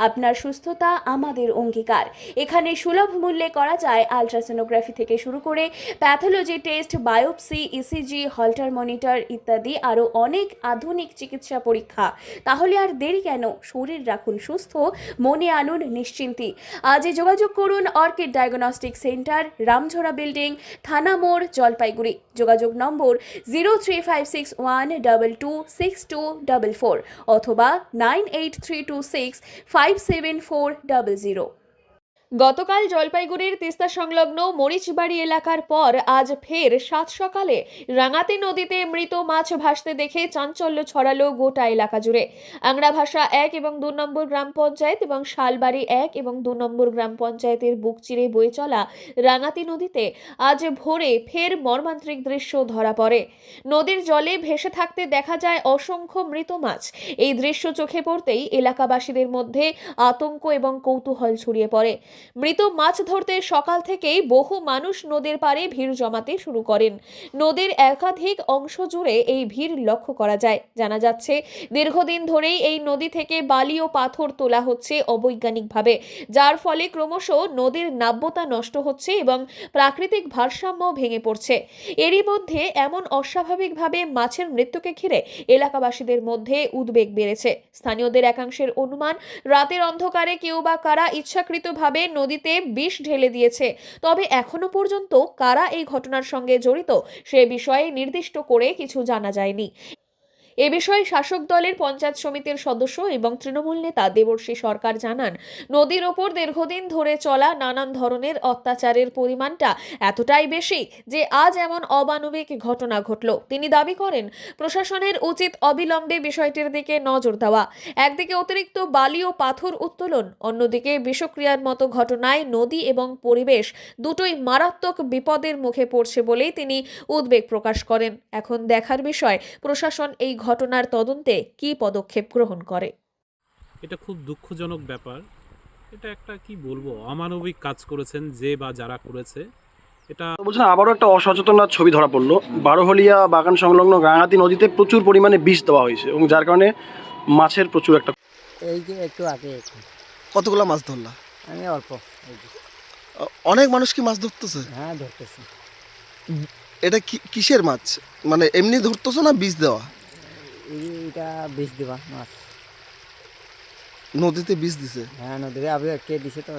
আপনার সুস্থতা আমাদের অঙ্গীকার। এখানে সুলভ মূল্যে করা যায় আলট্রাসোনোগ্রাফি থেকে শুরু করে pathology test, biopsy, ECG, Holter monitor ইত্যাদি আরও অনেক আধুনিক চিকিৎসা পরীক্ষা। তাহলে আর দেরি কেন? শরীর রাখুন সুস্থ, মনে আনুন নিশ্চিন্তি। আজই যোগাযোগ করুন orchid diagnostic centre, Ramjhora building, থানা মোড়, জলপাইগুড়ি। যোগাযোগ নম্বর 03561226244 অথবা 9832657400। গতকাল জলপাইগুড়ির তিস্তা সংলগ্ন মরিচবাড়ি এলাকার পর আজ ফের সাত সকালে রাঙাতি নদীতে মৃত মাছ ভাসতে দেখে চাঞ্চল্য ছড়ালো গোটা এলাকা জুড়ে। আংড়াভাষা 1 এবং 2 নম্বর গ্রাম পঞ্চায়েত এবং শালবাড়ি 1 এবং 2 নম্বর গ্রাম পঞ্চায়েতের বুক চিরে বয়ে চলা রাঙাতি নদীতে আজ ভোরে ফের মর্মান্তিক দৃশ্য ধরা পড়ে। নদীর জলে ভেসে থাকতে দেখা যায় অসংখ্য মৃত মাছ। এই দৃশ্য চোখে পড়তেই এলাকাবাসীদের মধ্যে আতঙ্ক এবং কৌতূহল ছড়িয়ে পড়ে। মৃত মাছ ধরতে সকাল থেকেই বহু মানুষ নদীর পাড়ে ভিড় জমাতে শুরু করেন। নদীর একাধিক অংশ জুড়ে এই ভিড় লক্ষ্য করা যায়। জানা যাচ্ছে দীর্ঘদিন ধরেই এই নদী থেকে বালি ও পাথর তোলা হচ্ছে অবৈজ্ঞানিকভাবে, যার ফলে ক্রমশ নদীর নাব্যতা নষ্ট হচ্ছে এবং প্রাকৃতিক ভারসাম্য ভেঙে পড়ছে। এরই মধ্যে এমন অস্বাভাবিকভাবে মাছের মৃত্যুকে ঘিরে এলাকাবাসীদের মধ্যে উদ্বেগ বেড়েছে। স্থানীয়দের একাংশের অনুমান, রাতের অন্ধকারে কেউ বা কারা ইচ্ছাকৃতভাবে নদীতে বিষ ঢেলে দিয়েছে। তবে এখনো পর্যন্ত কারা এই ঘটনার সঙ্গে জড়িত সে বিষয়ে নির্দিষ্ট করে কিছু জানা যায়নি। এ বিষয়ে শাসক দলের পঞ্চায়েত সমিতির সদস্য এবং তৃণমূল নেতা দেবর্ষী সরকার জানান, নদীর ওপর দীর্ঘদিন ধরে চলা নানান ধরনের অত্যাচারের পরিমাণটা এতটাই বেশি যে আজ এমন অমানবিক ঘটনা ঘটল। তিনি দাবি করেন, প্রশাসনের উচিত অবিলম্বে বিষয়টির দিকে নজর দেওয়া। একদিকে অতিরিক্ত বালি ও পাথর উত্তোলন, অন্যদিকে বিষক্রিয়ার মতো ঘটনায় নদী এবং পরিবেশ দুটোই মারাত্মক বিপদের মুখে পড়ছে বলেই তিনি উদ্বেগ প্রকাশ করেন। এখন দেখার বিষয় প্রশাসন এই ঘটনার তদন্তে কি পদক্ষেপ গ্রহণ করে। এটা খুব দুঃখজনক ব্যাপার। এটা একটা কি বলবো, অমানবিক কাজ করেছেন যে বা যারা করেছে। এটা বলছেন আবারও একটা অসচেতনতার ছবি ধরা পড়লো। বারোহলিয়া বাগান সংলগ্ন রাঙাতি নদীতে প্রচুর পরিমাণে বিষ দেওয়া হয়েছে এবং যার কারণে মাছের প্রচুর একটা। এই যে একটু আগে কতগুলো মাছ ধরলা? আমি অল্প। অনেক মানুষ কি মাছ ধরতেছে? হ্যাঁ, ধরতেছি। এটা কিসের মাছ? মানে এমনি ধরতেছো না বীজ দেওয়া? এইটা বিষ দেওয়া মাছ। নদীতে বীজ দিছে? হ্যাঁ, নদীতে আবার কে দিছে তো